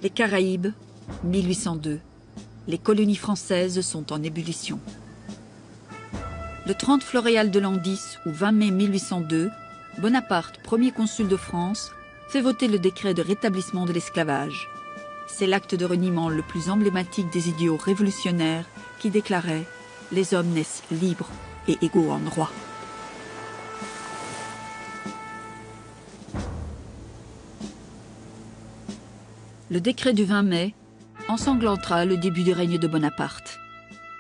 Les Caraïbes, 1802. Les colonies françaises sont en ébullition. Le 30 Floréal de l'an 10 ou 20 mai 1802, Bonaparte, premier consul de France, fait voter le décret de rétablissement de l'esclavage. C'est l'acte de reniement le plus emblématique des idéaux révolutionnaires qui déclarait « Les hommes naissent libres et égaux en droit ». Le décret du 20 mai ensanglantera le début du règne de Bonaparte.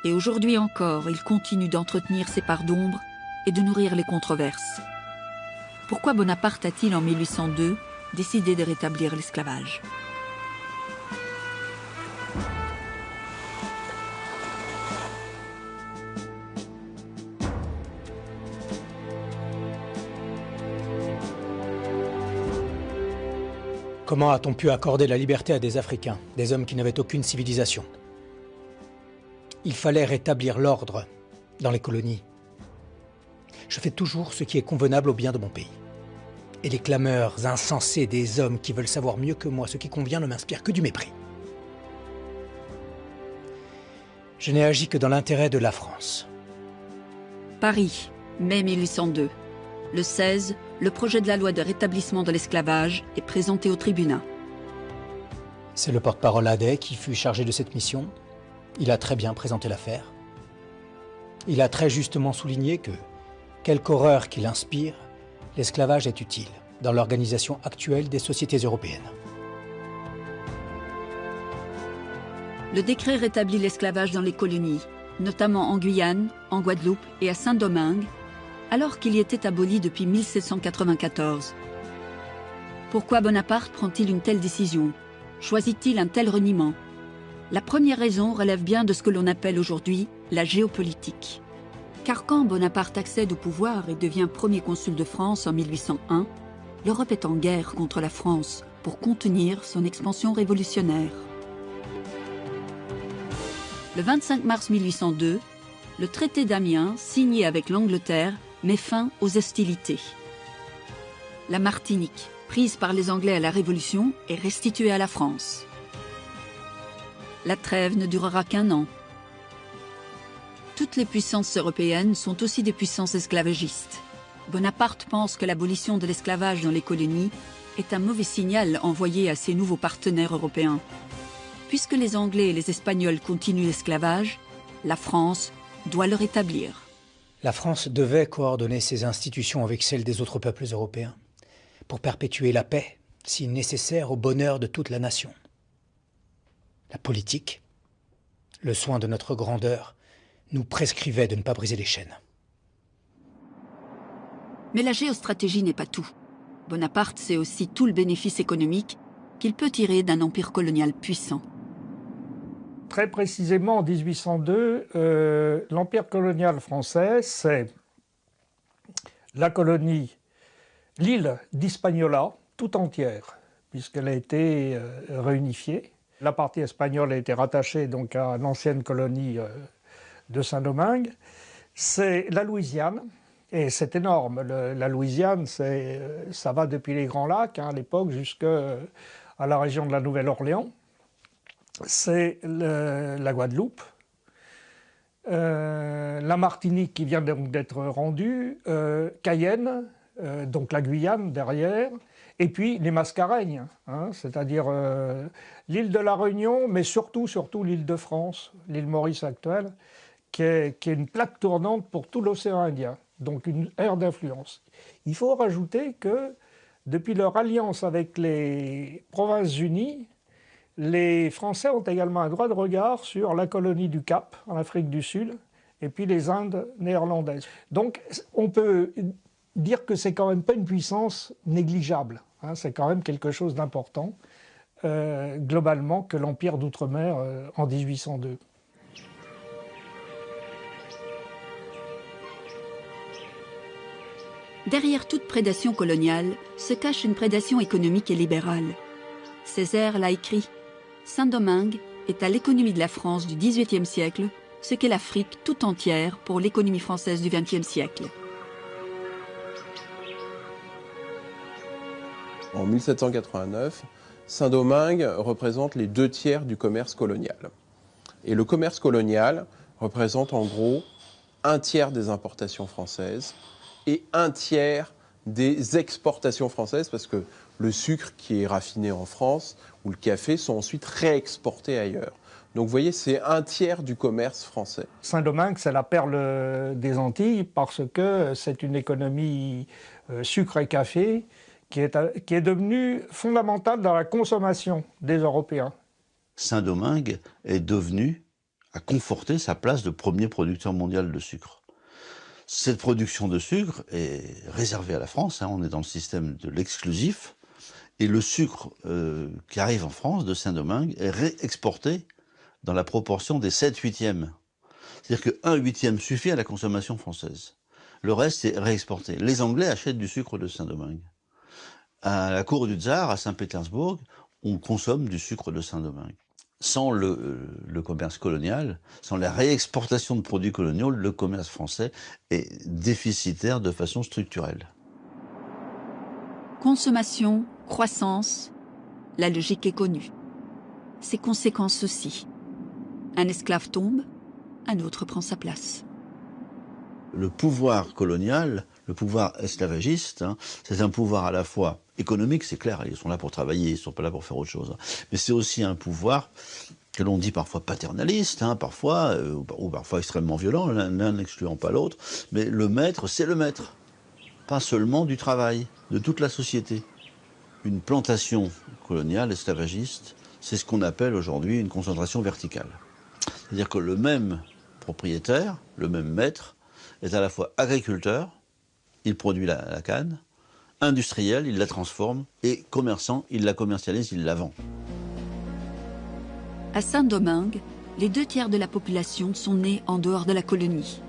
Et aujourd'hui encore, il continue d'entretenir ses parts d'ombre et de nourrir les controverses. Pourquoi Bonaparte a-t-il, en 1802, décidé de rétablir l'esclavage ? Comment a-t-on pu accorder la liberté à des Africains, des hommes qui n'avaient aucune civilisation ? Il fallait rétablir l'ordre dans les colonies. Je fais toujours ce qui est convenable au bien de mon pays. Et les clameurs insensées des hommes qui veulent savoir mieux que moi ce qui convient ne m'inspirent que du mépris. Je n'ai agi que dans l'intérêt de la France. Paris, mai 1802. Le 16, le projet de la loi de rétablissement de l'esclavage est présenté au tribunat. C'est le porte-parole Adet qui fut chargé de cette mission. Il a très bien présenté l'affaire. Il a très justement souligné que, quelque horreur qu'il inspire, l'esclavage est utile dans l'organisation actuelle des sociétés européennes. Le décret rétablit l'esclavage dans les colonies, notamment en Guyane, en Guadeloupe et à Saint-Domingue, alors qu'il y était aboli depuis 1794. Pourquoi Bonaparte prend-il une telle décision? Choisit-il un tel reniement? La première raison relève bien de ce que l'on appelle aujourd'hui la géopolitique. Car quand Bonaparte accède au pouvoir et devient premier consul de France en 1801, l'Europe est en guerre contre la France pour contenir son expansion révolutionnaire. Le 25 mars 1802, le traité d'Amiens, signé avec l'Angleterre, met fin aux hostilités. La Martinique, prise par les Anglais à la Révolution, est restituée à la France. La trêve ne durera qu'1 an. Toutes les puissances européennes sont aussi des puissances esclavagistes. Bonaparte pense que l'abolition de l'esclavage dans les colonies est un mauvais signal envoyé à ses nouveaux partenaires européens. Puisque les Anglais et les Espagnols continuent l'esclavage, la France doit le rétablir. La France devait coordonner ses institutions avec celles des autres peuples européens pour perpétuer la paix, si nécessaire au bonheur de toute la nation. La politique, le soin de notre grandeur, nous prescrivait de ne pas briser les chaînes. Mais la géostratégie n'est pas tout. Bonaparte sait aussi tout le bénéfice économique qu'il peut tirer d'un empire colonial puissant. Très précisément, en 1802, l'empire colonial français, c'est la colonie, l'île d'Hispaniola, tout entière, puisqu'elle a été réunifiée. La partie espagnole a été rattachée donc à l'ancienne colonie de Saint-Domingue. C'est la Louisiane, et c'est énorme. La Louisiane, ça va depuis les Grands Lacs, à l'époque, jusqu'à la région de la Nouvelle-Orléans. C'est la Guadeloupe, la Martinique qui vient donc d'être rendue, Cayenne, donc la Guyane derrière, et puis les Mascareignes, c'est-à-dire l'île de la Réunion, mais surtout l'île de France, l'île Maurice actuelle, qui est une plaque tournante pour tout l'océan Indien, donc une aire d'influence. Il faut rajouter que depuis leur alliance avec les Provinces-Unies, les Français ont également un droit de regard sur la colonie du Cap, en Afrique du Sud, et puis les Indes néerlandaises. Donc on peut dire que c'est quand même pas une puissance négligeable, c'est quand même quelque chose d'important, globalement, que l'Empire d'Outre-mer en 1802. Derrière toute prédation coloniale se cache une prédation économique et libérale. Césaire l'a écrit. Saint-Domingue est à l'économie de la France du XVIIIe siècle ce qu'est l'Afrique tout entière pour l'économie française du XXe siècle. En 1789, Saint-Domingue représente les 2/3 du commerce colonial. Et le commerce colonial représente en gros 1/3 des importations françaises et 1/3 des exportations françaises, parce que le sucre qui est raffiné en France ou le café sont ensuite réexportés ailleurs. Donc vous voyez, c'est 1/3 du commerce français. Saint-Domingue, c'est la perle des Antilles parce que c'est une économie sucre et café qui est devenue fondamentale dans la consommation des Européens. Saint-Domingue a conforté sa place de premier producteur mondial de sucre. Cette production de sucre est réservée à la France, on est dans le système de l'exclusif, et le sucre qui arrive en France de Saint-Domingue est réexporté dans la proportion des 7/8. C'est-à-dire que 1/8 suffit à la consommation française. Le reste est réexporté. Les Anglais achètent du sucre de Saint-Domingue. À la cour du Tsar, à Saint-Pétersbourg, on consomme du sucre de Saint-Domingue. Sans le commerce colonial, sans la réexportation de produits coloniaux, le commerce français est déficitaire de façon structurelle. Consommation, croissance, la logique est connue. Ses conséquences aussi. Un esclave tombe, un autre prend sa place. Le pouvoir colonial, le pouvoir esclavagiste, c'est un pouvoir à la fois économique, c'est clair, ils sont là pour travailler, ils ne sont pas là pour faire autre chose. Mais c'est aussi un pouvoir que l'on dit parfois paternaliste, parfois, ou parfois extrêmement violent, l'un n'excluant pas l'autre. Mais le maître, c'est le maître. Pas seulement du travail, de toute la société. Une plantation coloniale, esclavagiste, c'est ce qu'on appelle aujourd'hui une concentration verticale. C'est-à-dire que le même propriétaire, le même maître, est à la fois agriculteur, il produit la canne, industriel, il la transforme, et commerçant, il la commercialise, il la vend. À Saint-Domingue, les 2/3 de la population sont nés en dehors de la colonie.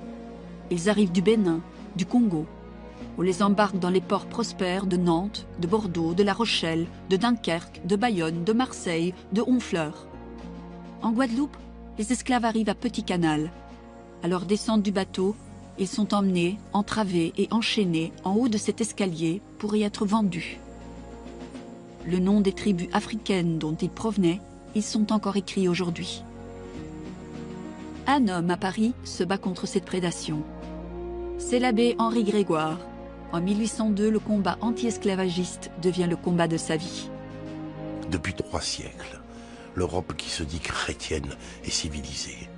Ils arrivent du Bénin, du Congo. On les embarque dans les ports prospères de Nantes, de Bordeaux, de La Rochelle, de Dunkerque, de Bayonne, de Marseille, de Honfleur. En Guadeloupe, les esclaves arrivent à Petit Canal. À leur descente du bateau, ils sont emmenés, entravés et enchaînés en haut de cet escalier pour y être vendus. Le nom des tribus africaines dont ils provenaient, ils sont encore écrits aujourd'hui. Un homme à Paris se bat contre cette prédation. C'est l'abbé Henri Grégoire. En 1802, le combat anti-esclavagiste devient le combat de sa vie. Depuis 3 siècles, l'Europe qui se dit chrétienne et civilisée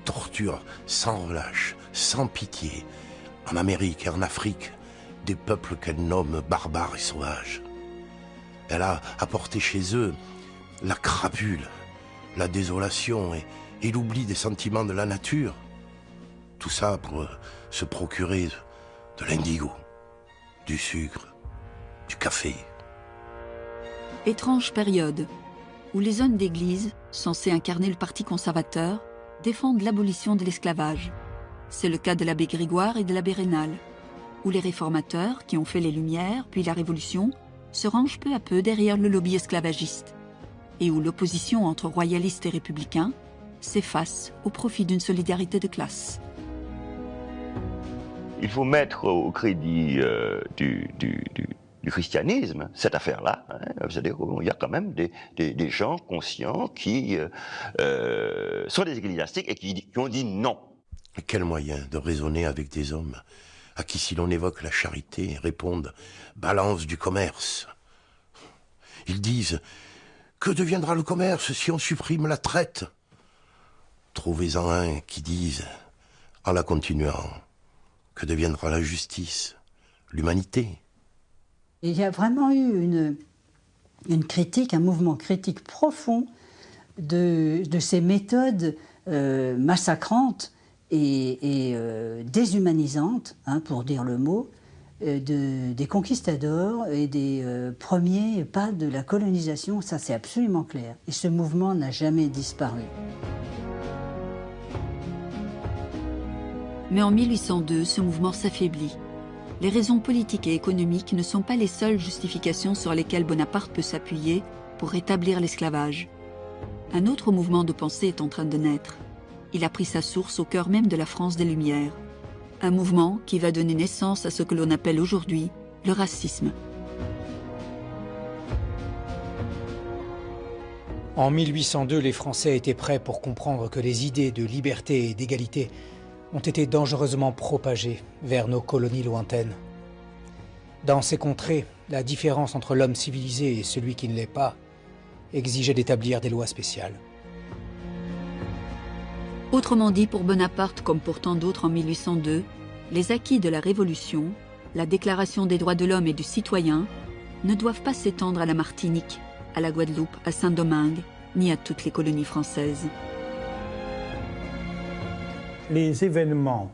torture sans relâche, sans pitié, en Amérique et en Afrique, des peuples qu'elle nomme barbares et sauvages. Elle a apporté chez eux la crapule, la désolation et l'oubli des sentiments de la nature. Tout ça pour se procurer de l'indigo, du sucre, du café. Étrange période où les hommes d'église, censés incarner le parti conservateur, défendent l'abolition de l'esclavage. C'est le cas de l'abbé Grégoire et de l'abbé Raynal, où les réformateurs, qui ont fait les Lumières, puis la Révolution, se rangent peu à peu derrière le lobby esclavagiste, et où l'opposition entre royalistes et républicains s'efface au profit d'une solidarité de classe. Il faut mettre au crédit du christianisme cette affaire-là. C'est-à-dire qu'il y a quand même des gens conscients qui sont des ecclésiastiques et qui ont dit non. Mais quel moyen de raisonner avec des hommes à qui, si l'on évoque la charité, répondent « balance du commerce ». Ils disent « que deviendra le commerce si on supprime la traite ?» Trouvez-en un qui dise, en la continuant, que deviendra la justice, l'humanité. Il y a vraiment eu une critique, un mouvement critique profond de ces méthodes massacrantes et déshumanisantes, pour dire le mot, des conquistadors et des premiers pas de la colonisation. Ça, c'est absolument clair. Et ce mouvement n'a jamais disparu. Mais en 1802, ce mouvement s'affaiblit. Les raisons politiques et économiques ne sont pas les seules justifications sur lesquelles Bonaparte peut s'appuyer pour rétablir l'esclavage. Un autre mouvement de pensée est en train de naître. Il a pris sa source au cœur même de la France des Lumières. Un mouvement qui va donner naissance à ce que l'on appelle aujourd'hui le racisme. En 1802, les Français étaient prêts pour comprendre que les idées de liberté et d'égalité ont été dangereusement propagées vers nos colonies lointaines. Dans ces contrées, la différence entre l'homme civilisé et celui qui ne l'est pas exigeait d'établir des lois spéciales. Autrement dit, pour Bonaparte, comme pour tant d'autres en 1802, les acquis de la Révolution, la Déclaration des droits de l'homme et du citoyen, ne doivent pas s'étendre à la Martinique, à la Guadeloupe, à Saint-Domingue, ni à toutes les colonies françaises. Les événements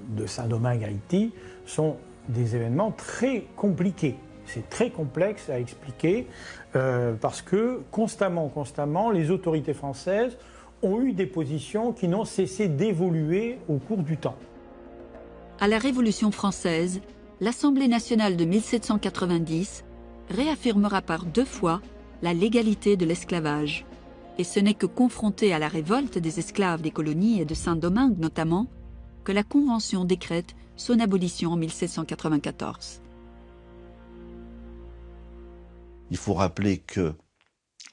de Saint-Domingue-Haïti sont des événements très compliqués. C'est très complexe à expliquer parce que constamment, les autorités françaises ont eu des positions qui n'ont cessé d'évoluer au cours du temps. À la Révolution française, l'Assemblée nationale de 1790 réaffirmera par 2 fois la légalité de l'esclavage. Et ce n'est que confronté à la révolte des esclaves des colonies et de Saint-Domingue notamment, que la Convention décrète son abolition en 1794. Il faut rappeler que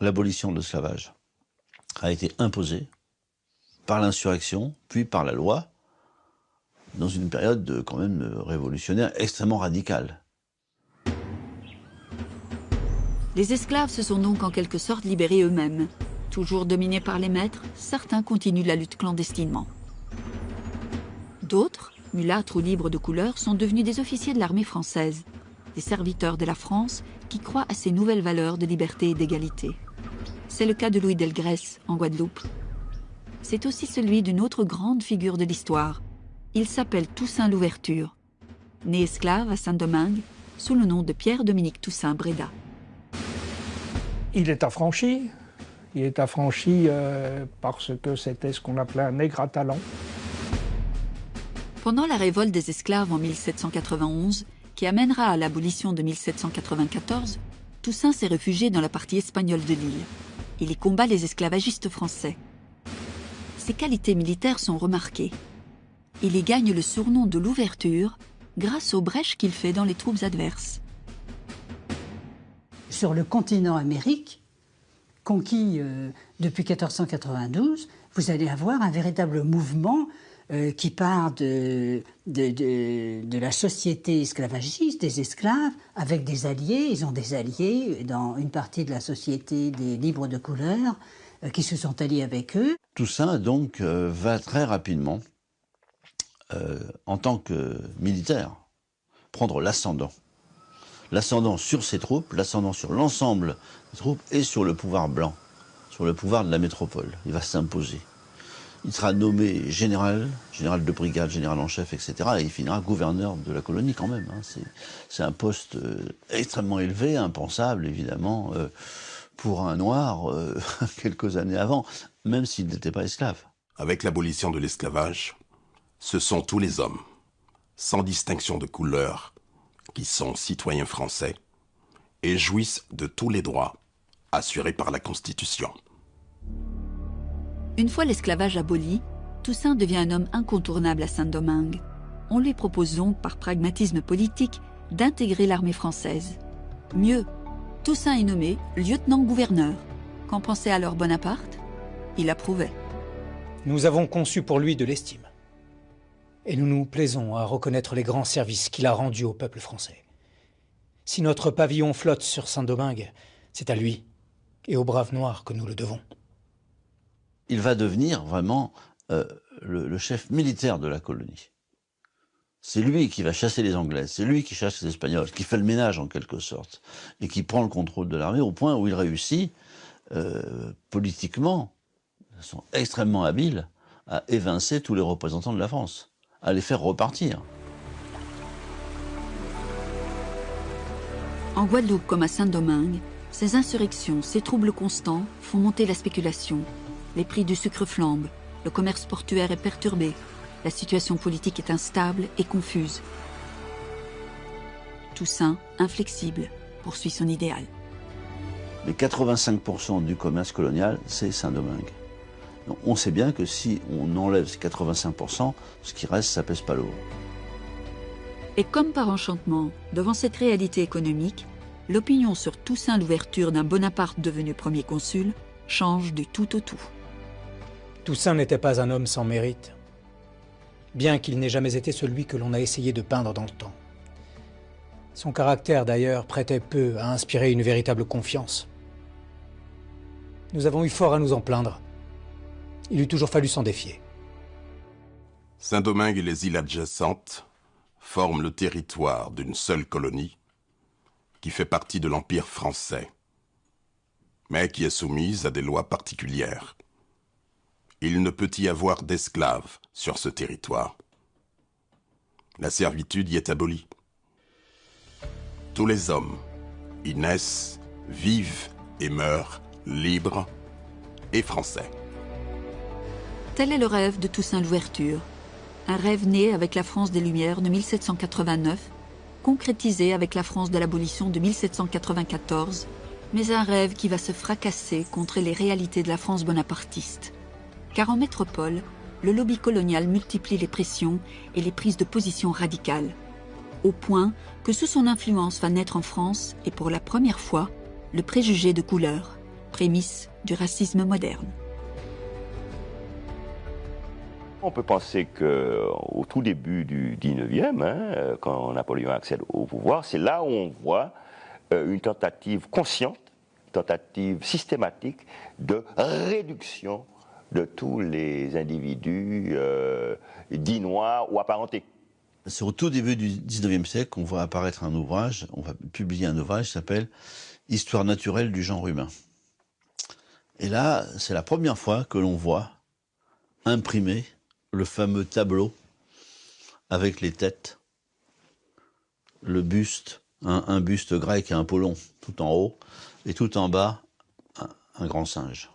l'abolition de l'esclavage a été imposée par l'insurrection, puis par la loi, dans une période quand même révolutionnaire extrêmement radicale. Les esclaves se sont donc en quelque sorte libérés eux-mêmes. Toujours dominés par les maîtres, certains continuent la lutte clandestinement. D'autres, mulâtres ou libres de couleur, sont devenus des officiers de l'armée française, des serviteurs de la France qui croient à ces nouvelles valeurs de liberté et d'égalité. C'est le cas de Louis Delgrès, en Guadeloupe. C'est aussi celui d'une autre grande figure de l'histoire. Il s'appelle Toussaint Louverture, né esclave à Saint-Domingue, sous le nom de Pierre-Dominique Toussaint Bréda. Il est affranchi. Il est affranchi parce que c'était ce qu'on appelait un nègre à talent. Pendant la révolte des esclaves en 1791, qui amènera à l'abolition de 1794, Toussaint s'est réfugié dans la partie espagnole de l'île. Il y combat les esclavagistes français. Ses qualités militaires sont remarquées. Il y gagne le surnom de l'ouverture grâce aux brèches qu'il fait dans les troupes adverses. Sur le continent Amérique, conquis depuis 1492, vous allez avoir un véritable mouvement qui part de la société esclavagiste, des esclaves, avec des alliés. Ils ont des alliés dans une partie de la société des libres de couleur qui se sont alliés avec eux. Toussaint, donc, va très rapidement, en tant que militaire, prendre l'ascendant. L'ascendant sur ses troupes, l'ascendant sur l'ensemble des troupes et sur le pouvoir blanc, sur le pouvoir de la métropole. Il va s'imposer. Il sera nommé général de brigade, général en chef, etc. Et il finira gouverneur de la colonie quand même. Hein. C'est un poste extrêmement élevé, impensable évidemment, pour un noir quelques années avant, même s'il n'était pas esclave. Avec l'abolition de l'esclavage, ce sont tous les hommes, sans distinction de couleur, qui sont citoyens français et jouissent de tous les droits assurés par la Constitution. Une fois l'esclavage aboli, Toussaint devient un homme incontournable à Saint-Domingue. On lui propose donc, par pragmatisme politique, d'intégrer l'armée française. Mieux, Toussaint est nommé lieutenant-gouverneur. Qu'en pensait alors Bonaparte? Il approuvait. Nous avons conçu pour lui de l'estime. Et nous nous plaisons à reconnaître les grands services qu'il a rendus au peuple français. Si notre pavillon flotte sur Saint-Domingue, c'est à lui et aux braves noirs que nous le devons. Il va devenir vraiment le chef militaire de la colonie. C'est lui qui va chasser les Anglais, c'est lui qui chasse les Espagnols, qui fait le ménage en quelque sorte, et qui prend le contrôle de l'armée au point où il réussit, politiquement, de façon extrêmement habile, à évincer tous les représentants de la France, à les faire repartir. En Guadeloupe comme à Saint-Domingue, ces insurrections, ces troubles constants font monter la spéculation. Les prix du sucre flambent, le commerce portuaire est perturbé, la situation politique est instable et confuse. Toussaint, inflexible, poursuit son idéal. Mais 85% du commerce colonial, c'est Saint-Domingue. Donc on sait bien que si on enlève ces 85%, ce qui reste, ça pèse pas lourd. Et comme par enchantement, devant cette réalité économique, l'opinion sur Toussaint Louverture d'un Bonaparte devenu premier consul change du tout au tout. Toussaint n'était pas un homme sans mérite, bien qu'il n'ait jamais été celui que l'on a essayé de peindre dans le temps. Son caractère, d'ailleurs, prêtait peu à inspirer une véritable confiance. Nous avons eu fort à nous en plaindre. Il eût toujours fallu s'en défier. Saint-Domingue et les îles adjacentes forment le territoire d'une seule colonie qui fait partie de l'Empire français, mais qui est soumise à des lois particulières. Il ne peut y avoir d'esclaves sur ce territoire. La servitude y est abolie. Tous les hommes y naissent, vivent et meurent libres et français. Tel est le rêve de Toussaint Louverture, un rêve né avec la France des Lumières de 1789, concrétisé avec la France de l'abolition de 1794, mais un rêve qui va se fracasser contre les réalités de la France bonapartiste. Car en métropole, le lobby colonial multiplie les pressions et les prises de position radicales, au point que sous son influence va naître en France, et pour la première fois, le préjugé de couleur, prémisse du racisme moderne. On peut penser qu'au tout début du 19e, quand Napoléon accède au pouvoir, c'est là où on voit une tentative consciente, une tentative systématique de réduction de tous les individus dits noirs ou apparentés. C'est au tout début du 19e siècle qu'on voit apparaître un ouvrage, on va publier un ouvrage qui s'appelle « Histoire naturelle du genre humain ». Et là, c'est la première fois que l'on voit imprimer le fameux tableau avec les têtes, le buste, un buste grec et un Apollon tout en haut, et tout en bas, un grand singe.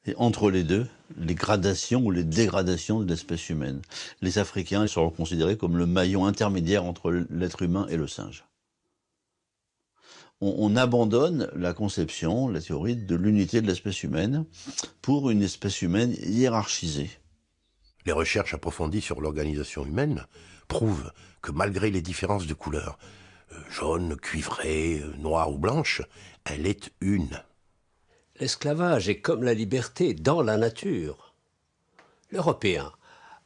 Et entre les deux, les gradations ou les dégradations de l'espèce humaine. Les Africains seront considérés comme le maillon intermédiaire entre l'être humain et le singe. On abandonne la conception, la théorie de l'unité de l'espèce humaine pour une espèce humaine hiérarchisée. Les recherches approfondies sur l'organisation humaine prouvent que malgré les différences de couleur, jaune, cuivrée, noire ou blanche, elle est une. L'esclavage est comme la liberté dans la nature. L'Européen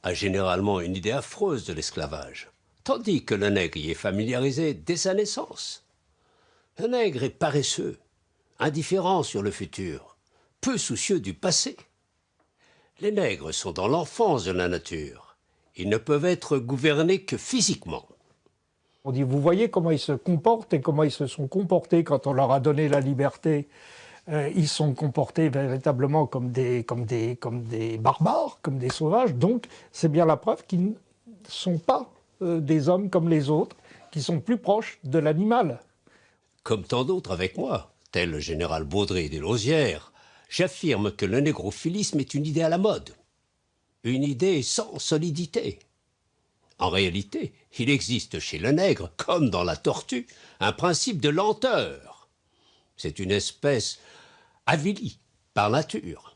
a généralement une idée affreuse de l'esclavage, tandis que le nègre y est familiarisé dès sa naissance. Le nègre est paresseux, indifférent sur le futur, peu soucieux du passé. Les nègres sont dans l'enfance de la nature. Ils ne peuvent être gouvernés que physiquement. On dit, vous voyez comment ils se comportent et comment ils se sont comportés quand on leur a donné la liberté. Ils sont comportés véritablement comme des barbares, comme des sauvages. Donc, c'est bien la preuve qu'ils ne sont pas des hommes comme les autres, qui sont plus proches de l'animal. Comme tant d'autres avec moi, tel le général Baudry des Lausières, j'affirme que le négrophilisme est une idée à la mode. Une idée sans solidité. En réalité, il existe chez le nègre, comme dans la tortue, un principe de lenteur. C'est une espèce avilie par nature.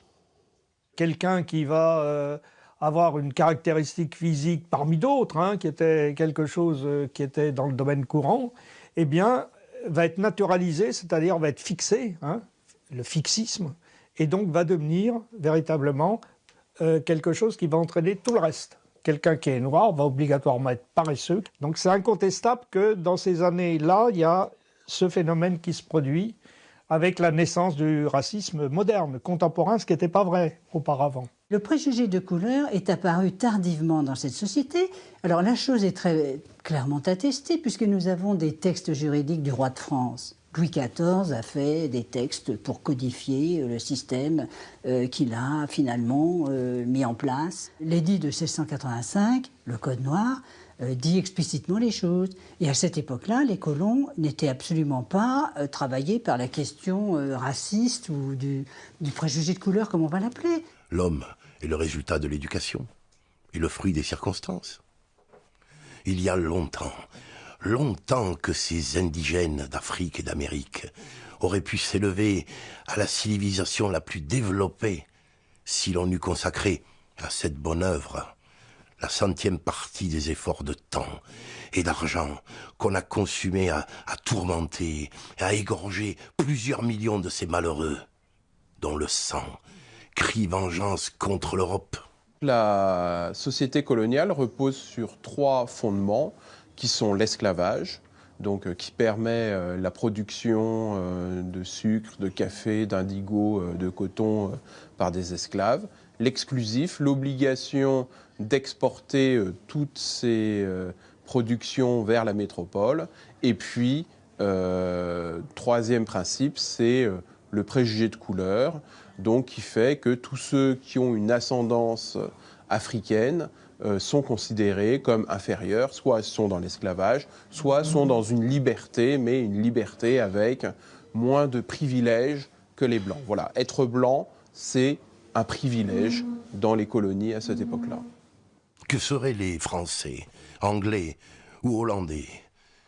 Quelqu'un qui va avoir une caractéristique physique parmi d'autres, qui était quelque chose qui était dans le domaine courant, eh bien, va être naturalisé, c'est-à-dire va être fixé, le fixisme, et donc va devenir véritablement quelque chose qui va entraîner tout le reste. Quelqu'un qui est noir va obligatoirement être paresseux. Donc c'est incontestable que dans ces années-là, il y a ce phénomène qui se produit avec la naissance du racisme moderne, contemporain, ce qui n'était pas vrai auparavant. Le préjugé de couleur est apparu tardivement dans cette société. Alors la chose est très clairement attestée puisque nous avons des textes juridiques du roi de France. Louis XIV a fait des textes pour codifier le système qu'il a finalement mis en place. L'édit de 1685, le Code noir, dit explicitement les choses. Et à cette époque-là, les colons n'étaient absolument pas travaillés par la question raciste ou du préjugé de couleur, comme on va l'appeler. L'homme est le résultat de l'éducation et le fruit des circonstances. Il y a longtemps que ces indigènes d'Afrique et d'Amérique auraient pu s'élever à la civilisation la plus développée si l'on eût consacré à cette bonne œuvre la 100e partie des efforts de temps et d'argent qu'on a consumés à tourmenter, à égorger plusieurs millions de ces malheureux. dont le sang crie vengeance contre l'Europe. La société coloniale repose sur 3 fondements qui sont l'esclavage, donc qui permet la production de sucre, de café, d'indigo, de coton par des esclaves, l'exclusif, l'obligation d'exporter toutes ces productions vers la métropole, et puis troisième principe, c'est le préjugé de couleur, donc qui fait que tous ceux qui ont une ascendance africaine sont considérés comme inférieurs, soit sont dans l'esclavage, soit sont dans une liberté, mais une liberté avec moins de privilèges que les Blancs. Voilà, être blanc, c'est un privilège dans les colonies à cette époque-là. Que seraient les Français, Anglais ou Hollandais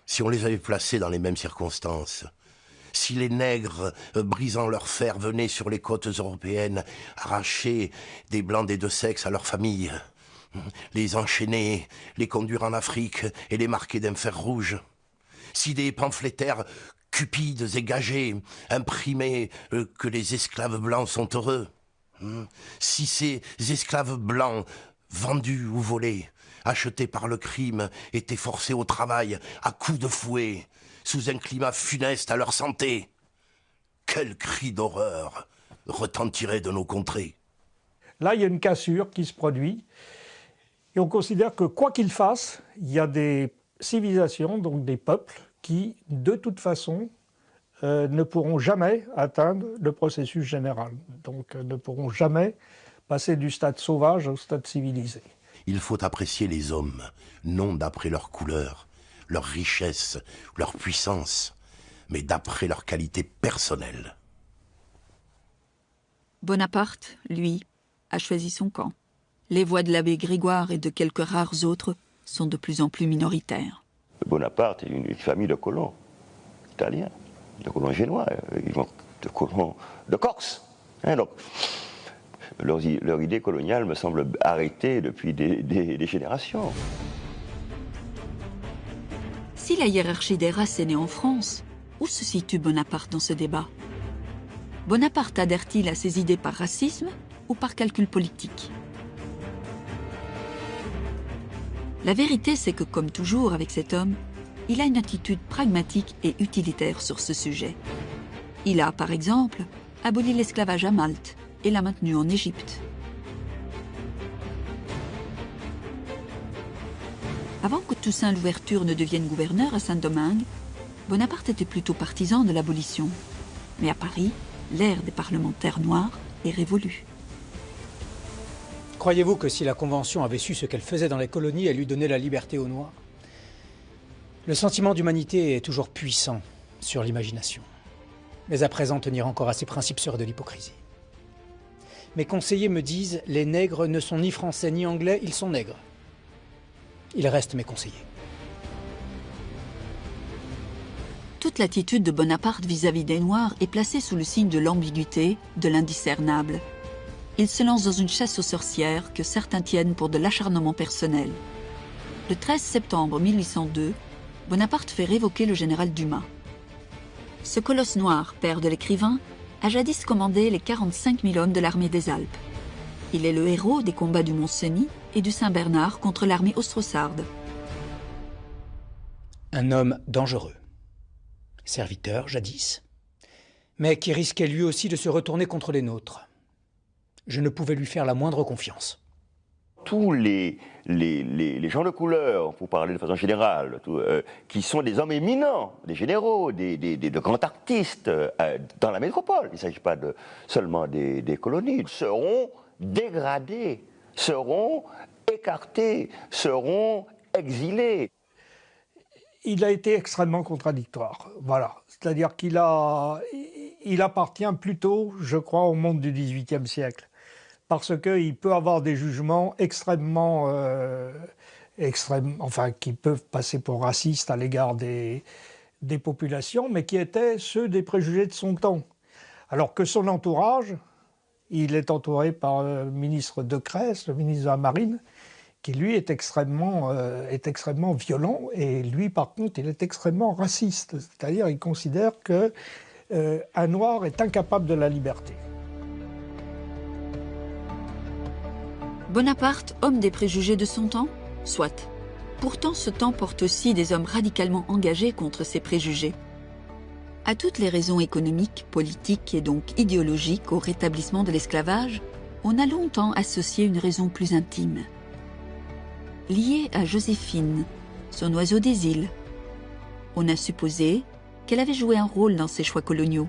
si on les avait placés dans les mêmes circonstances? Si les nègres, brisant leur fer, venaient sur les côtes européennes arracher des Blancs des 2 sexes à leurs familles, les enchaîner, les conduire en Afrique et les marquer d'un fer rouge. Si des pamphlétaires cupides et gagés imprimaient que les esclaves blancs sont heureux. Si ces esclaves blancs, vendus ou volés, achetés par le crime, étaient forcés au travail à coups de fouet, sous un climat funeste à leur santé, quel cri d'horreur retentirait de nos contrées. Là, il y a une cassure qui se produit. Et on considère que quoi qu'il fasse, il y a des civilisations, donc des peuples, qui, de toute façon, ne pourront jamais atteindre le processus général. Donc ne pourront jamais passer du stade sauvage au stade civilisé. Il faut apprécier les hommes, non d'après leur couleur, leur richesse, leur puissance, mais d'après leur qualité personnelle. Bonaparte, lui, a choisi son camp. Les voix de l'abbé Grégoire et de quelques rares autres sont de plus en plus minoritaires. Bonaparte est une famille de colons italiens, de colons génois, de colons de Corse. Donc, leur idée coloniale me semble arrêtée depuis des générations. Si la hiérarchie des races est née en France, où se situe Bonaparte dans ce débat? Bonaparte adhère-t-il à ses idées par racisme ou par calcul politique? La vérité, c'est que, comme toujours avec cet homme, il a une attitude pragmatique et utilitaire sur ce sujet. Il a, par exemple, aboli l'esclavage à Malte et l'a maintenu en Égypte. Avant que Toussaint Louverture ne devienne gouverneur à Saint-Domingue, Bonaparte était plutôt partisan de l'abolition. Mais à Paris, l'ère des parlementaires noirs est révolue. Croyez-vous que si la Convention avait su ce qu'elle faisait dans les colonies, elle lui donnait la liberté aux Noirs? Le sentiment d'humanité est toujours puissant sur l'imagination. Mais à présent, tenir encore à ces principes serait de l'hypocrisie. Mes conseillers me disent « Les nègres ne sont ni français ni anglais, ils sont nègres ». Ils restent mes conseillers. Toute l'attitude de Bonaparte vis-à-vis des Noirs est placée sous le signe de l'ambiguïté, de l'indiscernable. Il se lance dans une chasse aux sorcières que certains tiennent pour de l'acharnement personnel. Le 13 septembre 1802, Bonaparte fait révoquer le général Dumas. Ce colosse noir, père de l'écrivain, a jadis commandé les 45 000 hommes de l'armée des Alpes. Il est le héros des combats du Mont-Cenis et du Saint-Bernard contre l'armée austro-sarde. Un homme dangereux, serviteur jadis, mais qui risquait lui aussi de se retourner contre les nôtres. Je ne pouvais lui faire la moindre confiance. Tous les gens de couleur, pour parler de façon générale, qui sont des hommes éminents, des généraux, de grands artistes dans la métropole, il ne s'agit pas seulement des colonies, seront dégradés, seront écartés, seront exilés. Il a été extrêmement contradictoire, voilà. C'est-à-dire qu'il appartient plutôt, je crois, au monde du XVIIIe siècle. Parce qu'il peut avoir des jugements extrêmement, qui peuvent passer pour racistes à l'égard des populations, mais qui étaient ceux des préjugés de son temps. Alors que son entourage, il est entouré par le ministre Decrès, le ministre de la Marine, qui lui est extrêmement violent, et lui par contre il est extrêmement raciste, c'est-à-dire il considère qu'un noir est incapable de la liberté. Bonaparte, homme des préjugés de son temps? Soit. Pourtant, ce temps porte aussi des hommes radicalement engagés contre ces préjugés. À toutes les raisons économiques, politiques et donc idéologiques au rétablissement de l'esclavage, on a longtemps associé une raison plus intime. Liée à Joséphine, son oiseau des îles. On a supposé qu'elle avait joué un rôle dans ses choix coloniaux.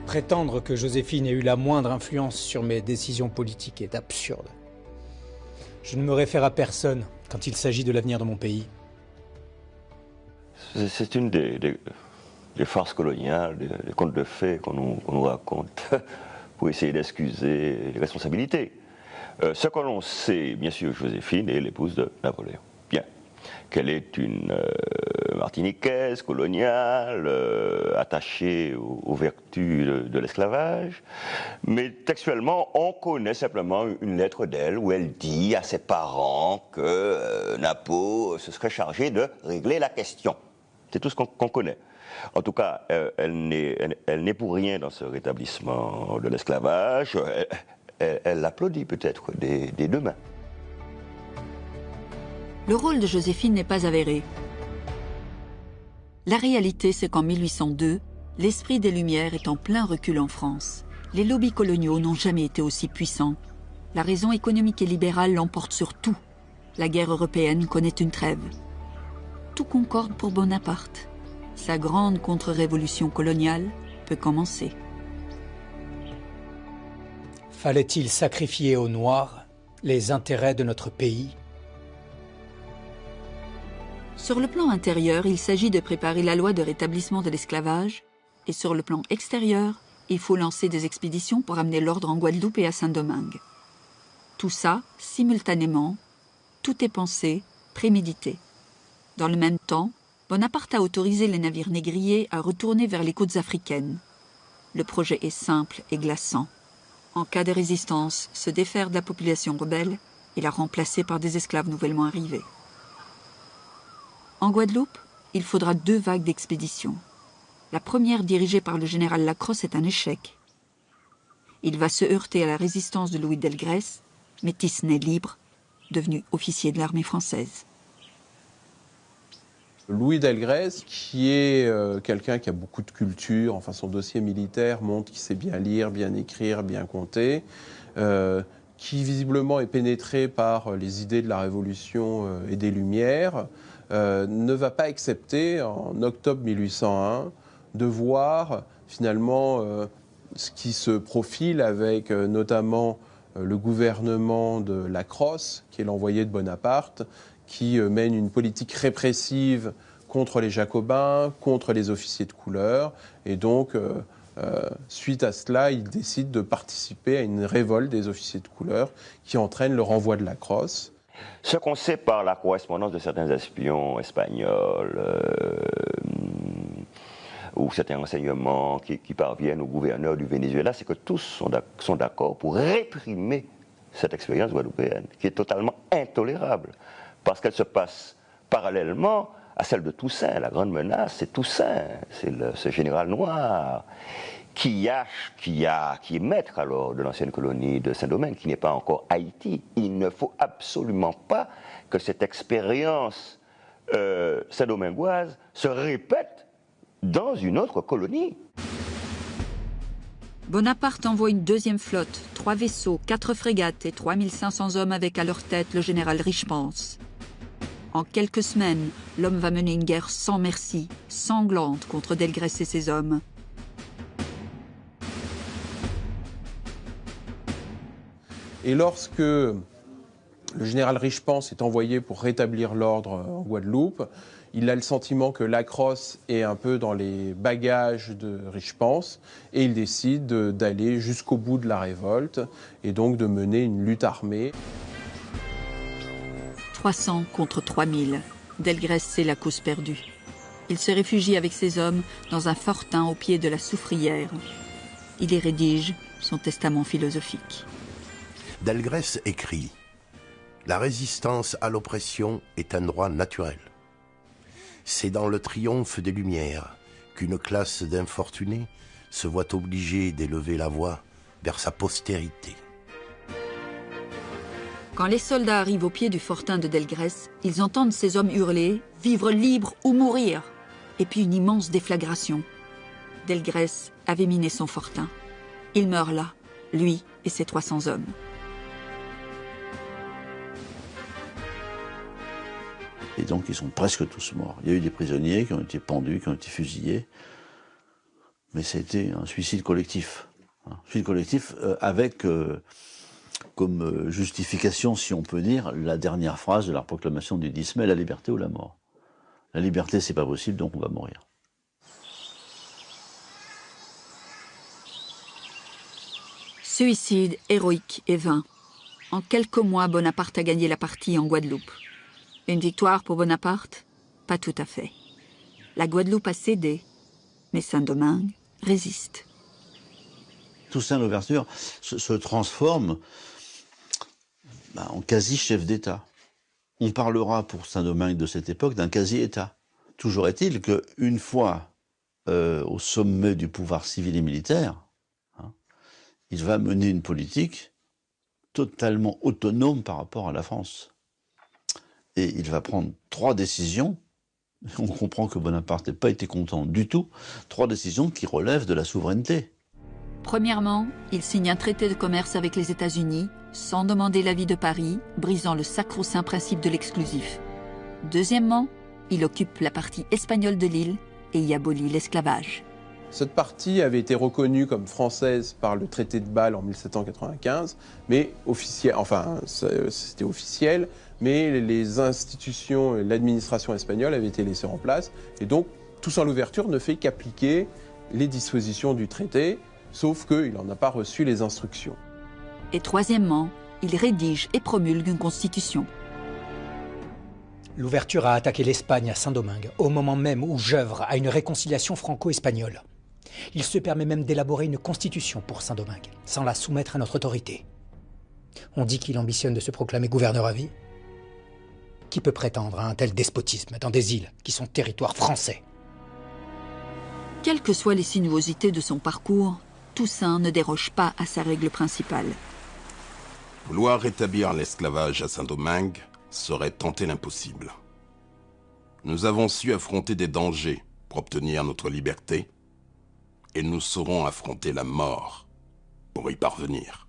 Prétendre que Joséphine ait eu la moindre influence sur mes décisions politiques est absurde. Je ne me réfère à personne quand il s'agit de l'avenir de mon pays. C'est une des farces coloniales, des contes de fées qu'on nous raconte pour essayer d'excuser les responsabilités. Ce que l'on sait, bien sûr, Joséphine est l'épouse de Napoléon. Bien. Qu'elle est une martiniquaise, coloniale, attachée aux vertus de l'esclavage. Mais textuellement, on connaît simplement une lettre d'elle où elle dit à ses parents que Napo se serait chargé de régler la question. C'est tout ce qu'on connaît. En tout cas, elle n'est pour rien dans ce rétablissement de l'esclavage. Elle l'applaudit peut-être des deux mains. Le rôle de Joséphine n'est pas avéré. La réalité, c'est qu'en 1802, l'esprit des Lumières est en plein recul en France. Les lobbies coloniaux n'ont jamais été aussi puissants. La raison économique et libérale l'emporte sur tout. La guerre européenne connaît une trêve. Tout concorde pour Bonaparte. Sa grande contre-révolution coloniale peut commencer. Fallait-il sacrifier aux Noirs les intérêts de notre pays ? Sur le plan intérieur, il s'agit de préparer la loi de rétablissement de l'esclavage, et sur le plan extérieur, il faut lancer des expéditions pour amener l'ordre en Guadeloupe et à Saint-Domingue. Tout ça, simultanément, tout est pensé, prémédité. Dans le même temps, Bonaparte a autorisé les navires négriers à retourner vers les côtes africaines. Le projet est simple et glaçant. En cas de résistance, se défaire de la population rebelle et la remplacer par des esclaves nouvellement arrivés. En Guadeloupe, il faudra 2 vagues d'expéditions. La première, dirigée par le général Lacrosse, est un échec. Il va se heurter à la résistance de Louis Delgrès, métis né libre, devenu officier de l'armée française. Louis Delgrès, qui est quelqu'un qui a beaucoup de culture, enfin son dossier militaire montre qu'il sait bien lire, bien écrire, bien compter, qui visiblement est pénétré par les idées de la Révolution et des Lumières, ne va pas accepter, en octobre 1801, de voir finalement ce qui se profile avec notamment le gouvernement de Lacrosse, qui est l'envoyé de Bonaparte, qui mène une politique répressive contre les Jacobins, contre les officiers de couleur. Et donc, suite à cela, il décide de participer à une révolte des officiers de couleur qui entraîne le renvoi de Lacrosse. Ce qu'on sait par la correspondance de certains espions espagnols ou certains renseignements qui parviennent au gouverneur du Venezuela, c'est que tous sont d'accord pour réprimer cette expérience guadeloupéenne, qui est totalement intolérable, parce qu'elle se passe parallèlement à celle de Toussaint. La grande menace, c'est Toussaint, c'est ce général noir qui est maître alors de l'ancienne colonie de Saint-Domingue, qui n'est pas encore Haïti. Il ne faut absolument pas que cette expérience saint-domingoise se répète dans une autre colonie. Bonaparte envoie une 2e flotte, 3 vaisseaux, 4 frégates et 3500 hommes avec à leur tête le général Richepense. En quelques semaines, l'homme va mener une guerre sans merci, sanglante contre Delgrès et ses hommes. Et lorsque le général Richepense est envoyé pour rétablir l'ordre en Guadeloupe, il a le sentiment que Lacrosse est un peu dans les bagages de Richepense et il décide d'aller jusqu'au bout de la révolte et donc de mener une lutte armée. 300 contre 3000. Delgrès sait la cause perdue. Il se réfugie avec ses hommes dans un fortin au pied de la Soufrière. Il y rédige son testament philosophique. Delgrès écrit « La résistance à l'oppression est un droit naturel. C'est dans le triomphe des Lumières qu'une classe d'infortunés se voit obligée d'élever la voix vers sa postérité. Quand les soldats arrivent au pied du fortin de Delgrès, ils entendent ces hommes hurler « Vivre libre ou mourir !» Et puis une immense déflagration. Delgrès avait miné son fortin. Il meurt là, lui et ses 300 hommes. Et donc ils sont presque tous morts. Il y a eu des prisonniers qui ont été pendus, qui ont été fusillés. Mais c'était un suicide collectif. Un suicide collectif avec comme justification, si on peut dire, la dernière phrase de la proclamation du 10 mai, la liberté ou la mort. La liberté, c'est pas possible, donc on va mourir. Suicide héroïque et vain. En quelques mois, Bonaparte a gagné la partie en Guadeloupe. Une victoire pour Bonaparte? Pas tout à fait. La Guadeloupe a cédé, mais Saint-Domingue résiste. Toussaint Louverture se transforme en quasi-chef d'État. On parlera pour Saint-Domingue de cette époque d'un quasi-État. Toujours est-il qu'une fois au sommet du pouvoir civil et militaire, il va mener une politique totalement autonome par rapport à la France. Et il va prendre 3 décisions, on comprend que Bonaparte n'a pas été content du tout, 3 décisions qui relèvent de la souveraineté. Premièrement, il signe un traité de commerce avec les États-Unis, sans demander l'avis de Paris, brisant le sacro-saint principe de l'exclusif. Deuxièmement, il occupe la partie espagnole de l'île et y abolit l'esclavage. Cette partie avait été reconnue comme française par le traité de Bâle en 1795, mais c'était officiel, mais les institutions et l'administration espagnole avaient été laissées en place, et donc Toussaint Louverture ne fait qu'appliquer les dispositions du traité, sauf qu'il n'en a pas reçu les instructions. Et troisièmement, il rédige et promulgue une constitution. Louverture a attaqué l'Espagne à Saint-Domingue, au moment même où j'œuvre à une réconciliation franco-espagnole. Il se permet même d'élaborer une constitution pour Saint-Domingue, sans la soumettre à notre autorité. On dit qu'il ambitionne de se proclamer gouverneur à vie. Qui peut prétendre à un tel despotisme dans des îles qui sont territoires français? Quelles que soient les sinuosités de son parcours, Toussaint ne déroge pas à sa règle principale. Vouloir rétablir l'esclavage à Saint-Domingue serait tenter l'impossible. Nous avons su affronter des dangers pour obtenir notre liberté, et nous saurons affronter la mort pour y parvenir.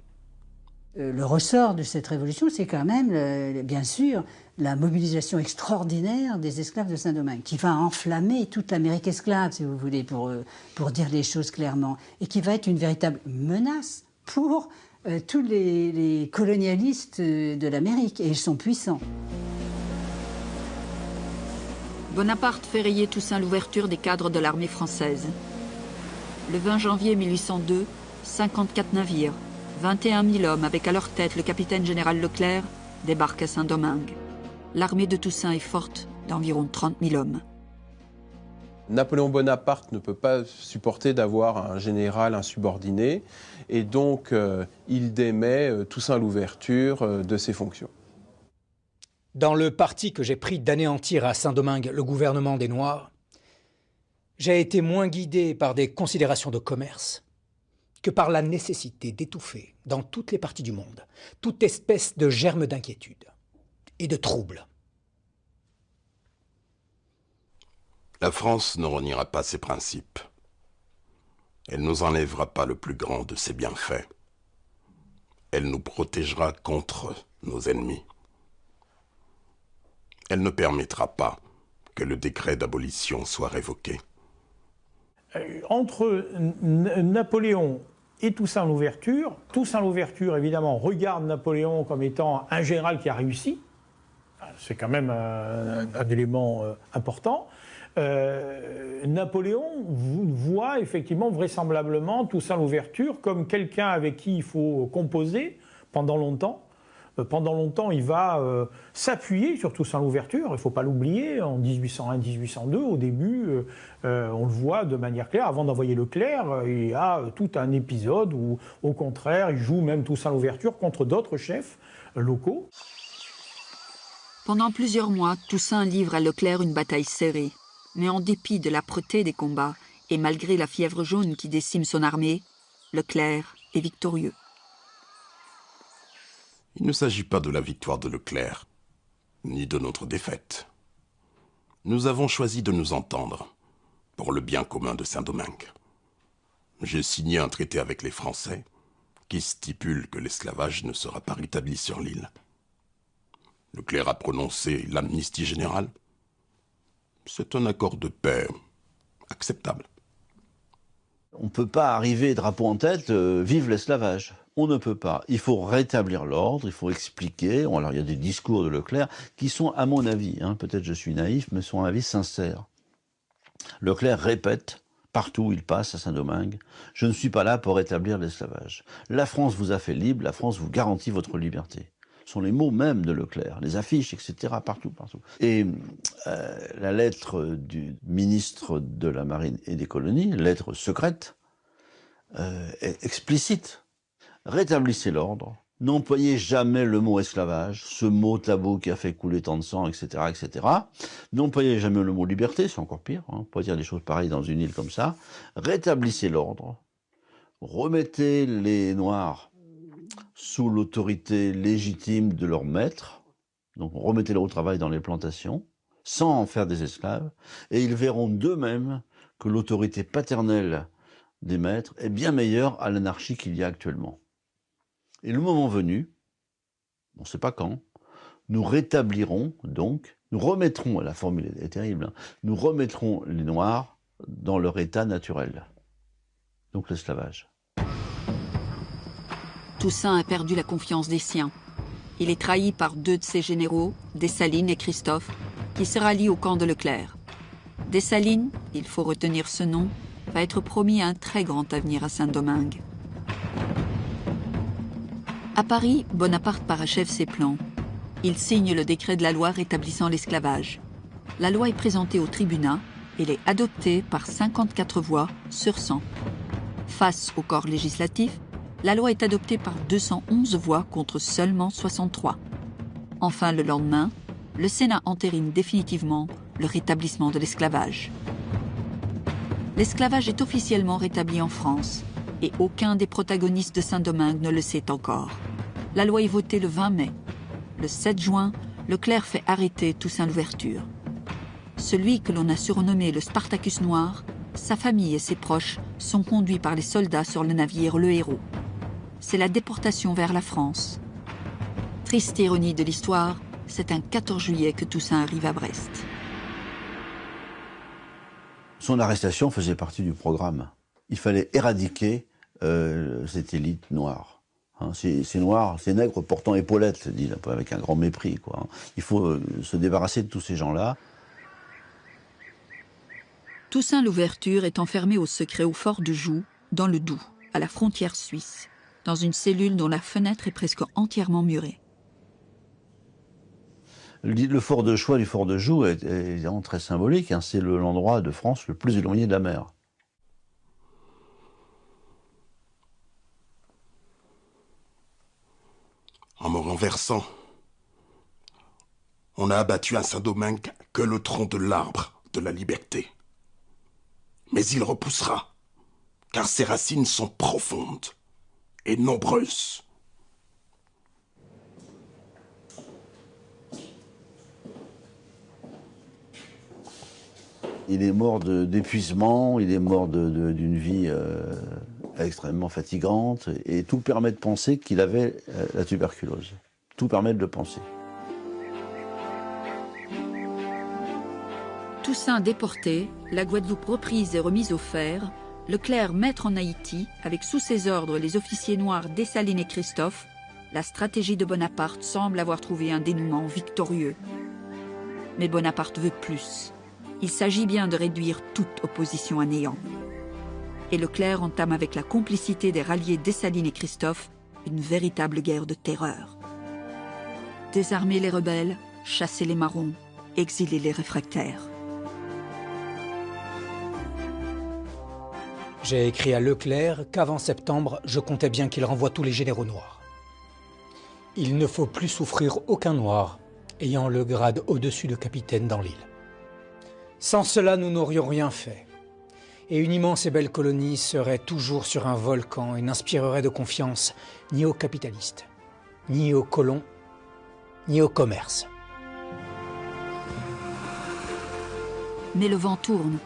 Le ressort de cette révolution, c'est quand même, bien sûr, la mobilisation extraordinaire des esclaves de Saint-Domingue, qui va enflammer toute l'Amérique esclave, si vous voulez, pour dire les choses clairement, et qui va être une véritable menace pour tous les colonialistes de l'Amérique, et ils sont puissants. Bonaparte fait rayer Toussaint Louverture des cadres de l'armée française. Le 20 janvier 1802, 54 navires, 21 000 hommes avec à leur tête le capitaine général Leclerc, débarquent à Saint-Domingue. L'armée de Toussaint est forte d'environ 30 000 hommes. Napoléon Bonaparte ne peut pas supporter d'avoir un général insubordonné, et donc il démet Toussaint Louverture de ses fonctions. Dans le parti que j'ai pris d'anéantir à Saint-Domingue le gouvernement des Noirs, j'ai été moins guidé par des considérations de commerce que par la nécessité d'étouffer dans toutes les parties du monde toute espèce de germe d'inquiétude et de trouble. La France ne reniera pas ses principes. Elle ne nous enlèvera pas le plus grand de ses bienfaits. Elle nous protégera contre nos ennemis. Elle ne permettra pas que le décret d'abolition soit révoqué. Entre Napoléon et Toussaint Louverture, évidemment, regarde Napoléon comme étant un général qui a réussi. C'est quand même un élément important. Napoléon voit effectivement vraisemblablement Toussaint Louverture comme quelqu'un avec qui il faut composer pendant longtemps. Pendant longtemps, il va s'appuyer sur Toussaint Louverture, il ne faut pas l'oublier, en 1801-1802, au début, on le voit de manière claire, avant d'envoyer Leclerc, il y a tout un épisode où, au contraire, il joue même Toussaint Louverture contre d'autres chefs locaux. Pendant plusieurs mois, Toussaint livre à Leclerc une bataille serrée. Mais en dépit de l'âpreté des combats, et malgré la fièvre jaune qui décime son armée, Leclerc est victorieux. Il ne s'agit pas de la victoire de Leclerc, ni de notre défaite. Nous avons choisi de nous entendre pour le bien commun de Saint-Domingue. J'ai signé un traité avec les Français qui stipule que l'esclavage ne sera pas rétabli sur l'île. Leclerc a prononcé l'amnistie générale. C'est un accord de paix acceptable. On ne peut pas arriver drapeau en tête, vive l'esclavage. On ne peut pas. Il faut rétablir l'ordre, il faut expliquer. Alors il y a des discours de Leclerc qui sont, à mon avis, peut-être je suis naïf, mais sont à mon avis sincères. Leclerc répète, partout où il passe à Saint-Domingue, « Je ne suis pas là pour rétablir l'esclavage. La France vous a fait libre, la France vous garantit votre liberté. » Ce sont les mots même de Leclerc, les affiches, etc., partout. Et la lettre du ministre de la Marine et des Colonies, lettre secrète, est explicite. Rétablissez l'ordre, n'employez jamais le mot esclavage, ce mot tabou qui a fait couler tant de sang, etc., etc. N'employez jamais le mot liberté, c'est encore pire, on peut dire des choses pareilles dans une île comme ça. Rétablissez l'ordre, remettez les Noirs sous l'autorité légitime de leur maître, donc remettez-les au travail dans les plantations, sans en faire des esclaves, et ils verront d'eux-mêmes que l'autorité paternelle des maîtres est bien meilleure à l'anarchie qu'il y a actuellement. Et le moment venu, on ne sait pas quand, nous rétablirons donc, nous remettrons, la formule est terrible, nous remettrons les Noirs dans leur état naturel, donc l'esclavage. Toussaint a perdu la confiance des siens. Il est trahi par deux de ses généraux, Dessalines et Christophe, qui se rallient au camp de Leclerc. Dessalines, il faut retenir ce nom, va être promis un très grand avenir à Saint-Domingue. À Paris, Bonaparte parachève ses plans. Il signe le décret de la loi rétablissant l'esclavage. La loi est présentée au tribunat et elle est adoptée par 54 voix sur 100. Face au corps législatif, la loi est adoptée par 211 voix contre seulement 63. Enfin, le lendemain, le Sénat entérine définitivement le rétablissement de l'esclavage. L'esclavage est officiellement rétabli en France et aucun des protagonistes de Saint-Domingue ne le sait encore. La loi est votée le 20 mai. Le 7 juin, Leclerc fait arrêter Toussaint Louverture. Celui que l'on a surnommé le Spartacus noir, sa famille et ses proches sont conduits par les soldats sur le navire Le Héros. C'est la déportation vers la France. Triste ironie de l'histoire, c'est un 14 juillet que Toussaint arrive à Brest. Son arrestation faisait partie du programme. Il fallait éradiquer cette élite noire. Ces noirs, ces nègres portant épaulettes, dit avec un grand mépris, quoi. Il faut se débarrasser de tous ces gens-là. Toussaint Louverture est enfermé au secret au fort de Joux, dans le Doubs, à la frontière suisse, dans une cellule dont la fenêtre est presque entièrement murée. Le fort de choix du fort de Joux est évidemment très symbolique. C'est l'endroit de France le plus éloigné de la mer. En me renversant, on a abattu à Saint-Domingue que le tronc de l'arbre de la liberté. Mais il repoussera, car ses racines sont profondes et nombreuses. Il est mort d'épuisement, il est mort d'une vie extrêmement fatigante, et tout permet de penser qu'il avait la tuberculose. Tout permet de le penser. Toussaint déporté, la Guadeloupe reprise et remise au fer, Leclerc maître en Haïti, avec sous ses ordres les officiers noirs Dessalines et Christophe, la stratégie de Bonaparte semble avoir trouvé un dénouement victorieux. Mais Bonaparte veut plus. Il s'agit bien de réduire toute opposition à néant. Et Leclerc entame avec la complicité des ralliés Dessalines et Christophe une véritable guerre de terreur. Désarmer les rebelles, chasser les marrons, exiler les réfractaires. J'ai écrit à Leclerc qu'avant septembre, je comptais bien qu'il renvoie tous les généraux noirs. Il ne faut plus souffrir aucun noir ayant le grade au-dessus de capitaine dans l'île. Sans cela, nous n'aurions rien fait. Et une immense et belle colonie serait toujours sur un volcan et n'inspirerait de confiance ni aux capitalistes, ni aux colons, ni au commerce. Mais le vent tourne,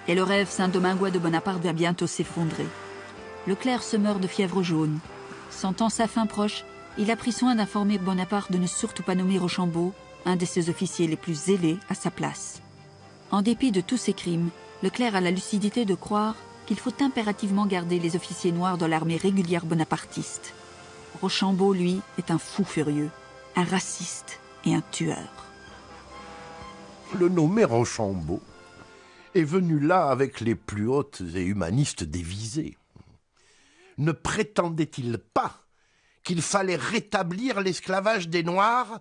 et le rêve saint-domingois de Bonaparte va bientôt s'effondrer. Leclerc se meurt de fièvre jaune. Sentant sa fin proche, il a pris soin d'informer Bonaparte de ne surtout pas nommer Rochambeau, un de ses officiers les plus zélés, à sa place. En dépit de tous ses crimes, Leclerc a la lucidité de croire qu'il faut impérativement garder les officiers noirs dans l'armée régulière bonapartiste. Rochambeau, lui, est un fou furieux, un raciste et un tueur. Le nommé Rochambeau est venu là avec les plus hautes et humanistes des visées. Ne prétendait-il pas qu'il fallait rétablir l'esclavage des Noirs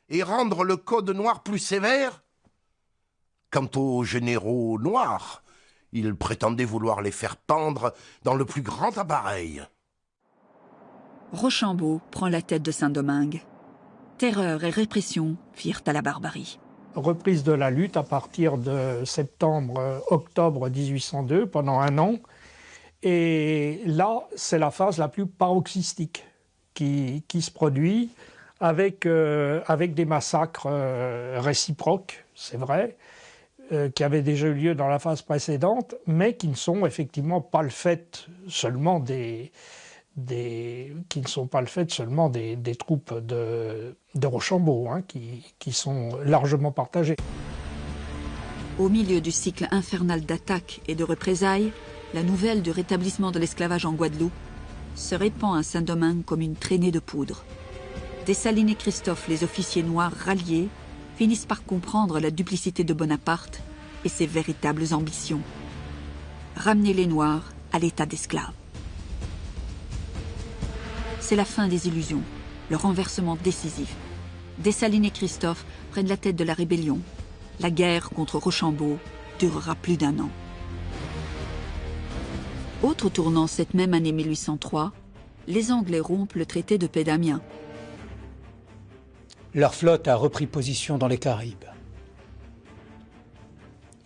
et rendre le code noir plus sévère? Quant aux généraux noirs, il prétendait vouloir les faire pendre dans le plus grand appareil. Rochambeau prend la tête de Saint-Domingue. Terreur et répression firent à la barbarie. Reprise de la lutte à partir de septembre-octobre 1802, pendant un an. Et là, c'est la phase la plus paroxystique qui se produit avec des massacres réciproques, c'est vrai, qui avaient déjà eu lieu dans la phase précédente, mais qui ne sont effectivement pas le fait seulement des troupes de Rochambeau, hein, qui sont largement partagées. Au milieu du cycle infernal d'attaques et de représailles, la nouvelle du rétablissement de l'esclavage en Guadeloupe se répand à Saint-Domingue comme une traînée de poudre. Dessalines et Christophe, les officiers noirs ralliés, finissent par comprendre la duplicité de Bonaparte et ses véritables ambitions. Ramener les Noirs à l'état d'esclaves. C'est la fin des illusions, le renversement décisif. Dessalines et Christophe prennent la tête de la rébellion. La guerre contre Rochambeau durera plus d'1 an. Autre tournant cette même année 1803, les Anglais rompent le traité de paix d'Amiens. Leur flotte a repris position dans les Caraïbes.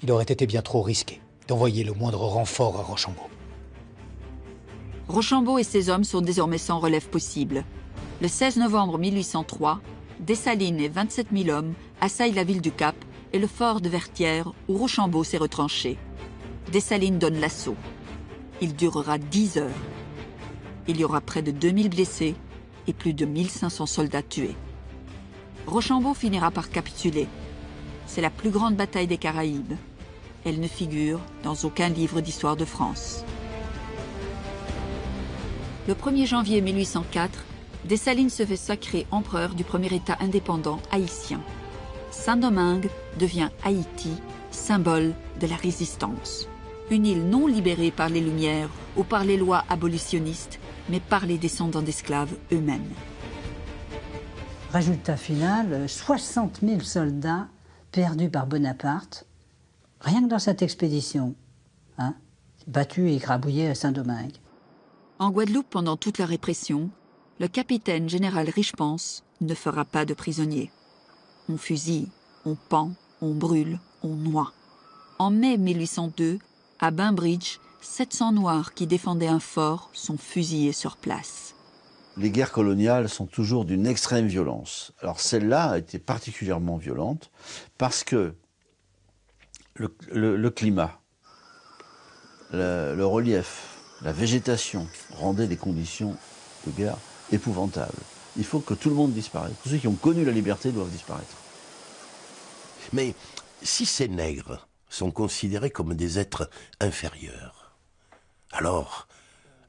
Il aurait été bien trop risqué d'envoyer le moindre renfort à Rochambeau. Rochambeau et ses hommes sont désormais sans relève possible. Le 16 novembre 1803, Dessalines et 27 000 hommes assaillent la ville du Cap et le fort de Vertières où Rochambeau s'est retranché. Dessalines donne l'assaut. Il durera 10 heures. Il y aura près de 2000 blessés et plus de 1500 soldats tués. Rochambeau finira par capituler. C'est la plus grande bataille des Caraïbes. Elle ne figure dans aucun livre d'histoire de France. Le 1er janvier 1804, Dessalines se fait sacrer empereur du premier État indépendant haïtien. Saint-Domingue devient Haïti, symbole de la résistance. Une île non libérée par les Lumières ou par les lois abolitionnistes, mais par les descendants d'esclaves eux-mêmes. Résultat final, 60 000 soldats perdus par Bonaparte, rien que dans cette expédition, hein, battus et écrabouillés à Saint-Domingue. En Guadeloupe, pendant toute la répression, le capitaine général Richepense ne fera pas de prisonniers. On fusille, on pend, on brûle, on noie. En mai 1802, à Bainbridge, 700 Noirs qui défendaient un fort sont fusillés sur place. Les guerres coloniales sont toujours d'une extrême violence. Alors celle-là a été particulièrement violente parce que le climat, le relief, la végétation rendaient les conditions de guerre épouvantables. Il faut que tout le monde disparaisse. Tous ceux qui ont connu la liberté doivent disparaître. Mais si ces nègres sont considérés comme des êtres inférieurs, alors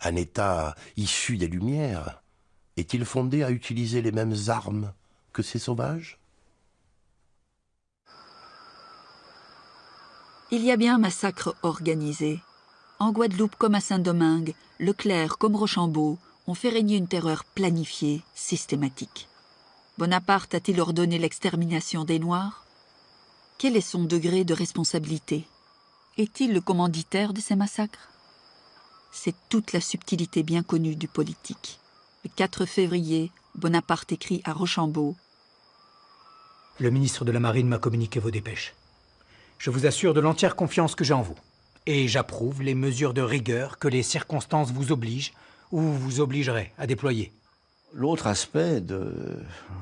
un État issu des Lumières est-il fondé à utiliser les mêmes armes que ces sauvages? Il y a bien un massacre organisé. En Guadeloupe comme à Saint-Domingue, Leclerc comme Rochambeau ont fait régner une terreur planifiée, systématique. Bonaparte a-t-il ordonné l'extermination des Noirs? Quel est son degré de responsabilité? Est-il le commanditaire de ces massacres? C'est toute la subtilité bien connue du politique. Le 4 février, Bonaparte écrit à Rochambeau: « Le ministre de la Marine m'a communiqué vos dépêches. Je vous assure de l'entière confiance que j'ai en vous. Et j'approuve les mesures de rigueur que les circonstances vous obligent ou vous obligerez à déployer. L'autre aspect,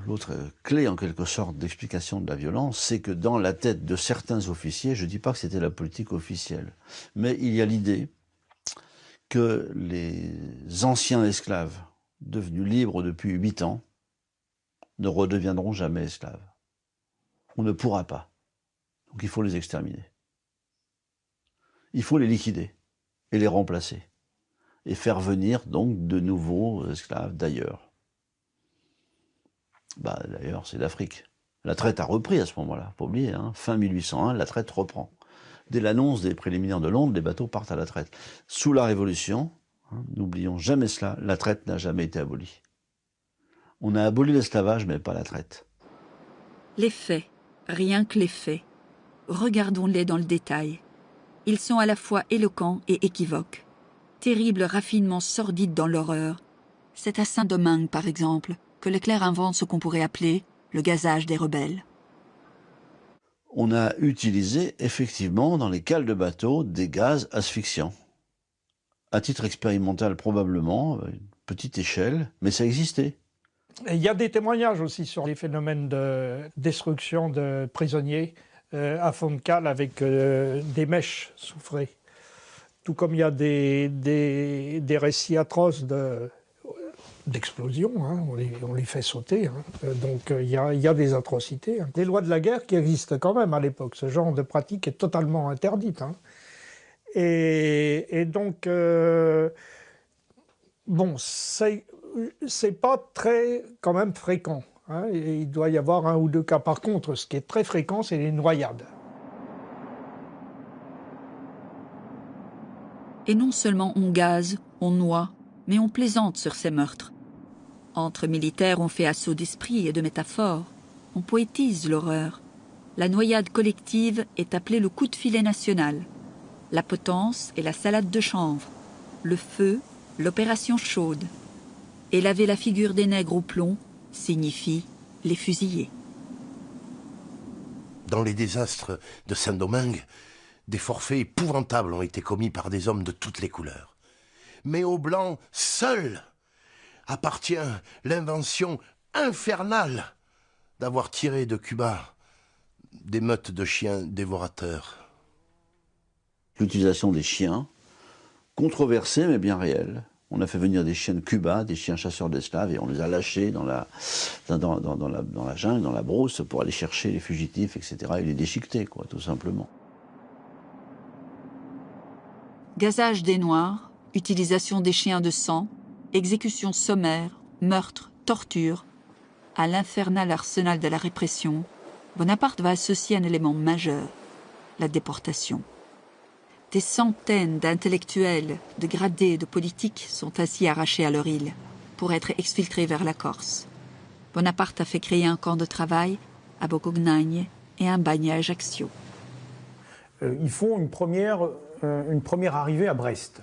l'autre clé en quelque sorte d'explication de la violence, c'est que dans la tête de certains officiers, je ne dis pas que c'était la politique officielle, mais il y a l'idée que les anciens esclaves, devenus libres depuis 8 ans, ne redeviendront jamais esclaves. On ne pourra pas. Donc il faut les exterminer. Il faut les liquider et les remplacer. Et faire venir donc de nouveaux esclaves d'ailleurs. D'ailleurs, c'est l'Afrique. La traite a repris à ce moment-là, faut pas oublier, hein. Fin 1801, la traite reprend. Dès l'annonce des préliminaires de Londres, les bateaux partent à la traite. Sous la Révolution, hein, n'oublions jamais cela, la traite n'a jamais été abolie. On a aboli l'esclavage, mais pas la traite. Les faits, rien que les faits. Regardons-les dans le détail. Ils sont à la fois éloquents et équivoques. Terrible raffinement sordide dans l'horreur. C'est à Saint-Domingue, par exemple, que Leclerc invente ce qu'on pourrait appeler le gazage des rebelles. On a utilisé effectivement dans les cales de bateaux des gaz asphyxiants. À titre expérimental probablement, à une petite échelle, mais ça existait. Et il y a des témoignages aussi sur les phénomènes de destruction de prisonniers à fond de cale avec des mèches soufrées. Tout comme il y a des récits atroces d'explosions, hein, on les fait sauter. Hein. Donc il y a des atrocités. Hein. Des lois de la guerre qui existent quand même à l'époque. Ce genre de pratique est totalement interdite. Hein. Et donc, bon, c'est pas très quand même fréquent. Hein. Il doit y avoir 1 ou 2 cas. Par contre, ce qui est très fréquent, c'est les noyades. Et non seulement on gaze, on noie, mais on plaisante sur ces meurtres. Entre militaires, on fait assaut d'esprit et de métaphores. On poétise l'horreur. La noyade collective est appelée le coup de filet national. La potence est la salade de chanvre. Le feu, l'opération chaude. Et laver la figure des nègres au plomb signifie les fusiller. Dans les désastres de Saint-Domingue, des forfaits épouvantables ont été commis par des hommes de toutes les couleurs. Mais aux Blancs seuls appartient l'invention infernale d'avoir tiré de Cuba des meutes de chiens dévorateurs. L'utilisation des chiens, controversée mais bien réelle. On a fait venir des chiens de Cuba, des chiens chasseurs d'esclaves, et on les a lâchés dans la jungle, dans la brousse, pour aller chercher les fugitifs, etc., et les déchiqueter, quoi, tout simplement. Gazage des Noirs, utilisation des chiens de sang, exécution sommaire, meurtre, torture. À l'infernal arsenal de la répression, Bonaparte va associer un élément majeur, la déportation. Des centaines d'intellectuels, de gradés, de politiques sont ainsi arrachés à leur île pour être exfiltrés vers la Corse. Bonaparte a fait créer un camp de travail à Boccognane et un bagne à Ajaccio. Ils font une première arrivée à Brest.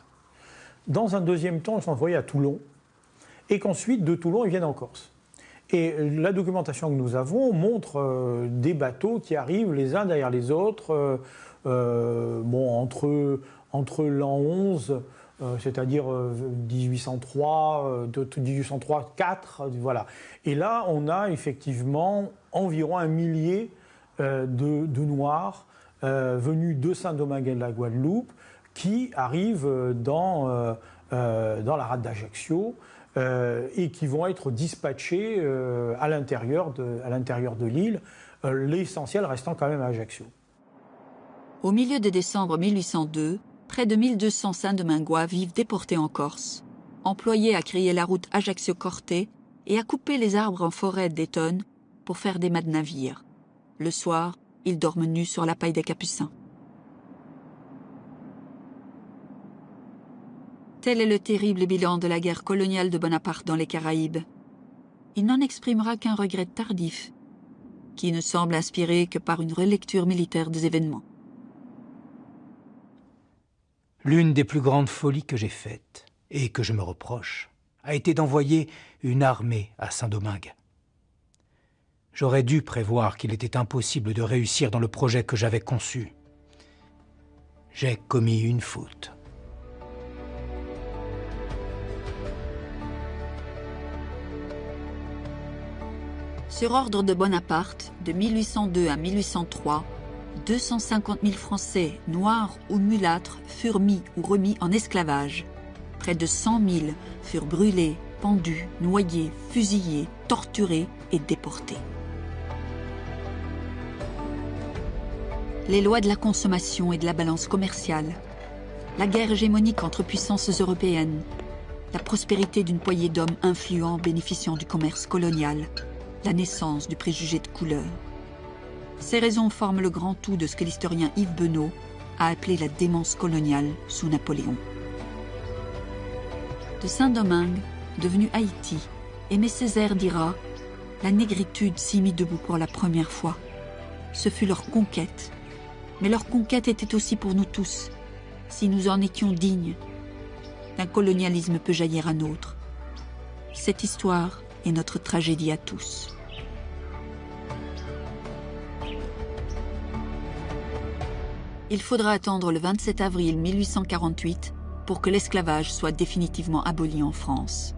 Dans un deuxième temps, ils sont envoyés à Toulon, et qu'ensuite, de Toulon, ils viennent en Corse. Et la documentation que nous avons montre des bateaux qui arrivent les uns derrière les autres, entre l'an 11, c'est-à-dire 1803, 1804, voilà. Et là, on a effectivement environ 1 millier de Noirs venus de Saint-Domingue et de la Guadeloupe, qui arrivent dans la rade d'Ajaccio et qui vont être dispatchés à l'intérieur de l'île, l'essentiel restant quand même à Ajaccio. Au milieu de décembre 1802, près de 1200 Saint-Domingois vivent déportés en Corse, employés à créer la route Ajaccio-Corté et à couper les arbres en forêt d'Etonne pour faire des mâts de navires. Le soir, ils dorment nus sur la paille des Capucins. Tel est le terrible bilan de la guerre coloniale de Bonaparte dans les Caraïbes. Il n'en exprimera qu'un regret tardif, qui ne semble inspiré que par une relecture militaire des événements. L'une des plus grandes folies que j'ai faites, et que je me reproche, a été d'envoyer une armée à Saint-Domingue. J'aurais dû prévoir qu'il était impossible de réussir dans le projet que j'avais conçu. J'ai commis une faute. Sur ordre de Bonaparte, de 1802 à 1803, 250 000 Français, noirs ou mulâtres, furent mis ou remis en esclavage. Près de 100 000 furent brûlés, pendus, noyés, fusillés, torturés et déportés. Les lois de la consommation et de la balance commerciale, la guerre hégémonique entre puissances européennes, la prospérité d'une poignée d'hommes influents bénéficiant du commerce colonial, la naissance du préjugé de couleur. Ces raisons forment le grand tout de ce que l'historien Yves Benot a appelé la démence coloniale sous Napoléon. De Saint-Domingue, devenu Haïti, Aimé Césaire dira « La négritude s'y mit debout pour la première fois. Ce fut leur conquête. Mais leur conquête était aussi pour nous tous, si nous en étions dignes. D'un colonialisme peut jaillir un autre. Cette histoire est notre tragédie à tous. » Il faudra attendre le 27 avril 1848 pour que l'esclavage soit définitivement aboli en France.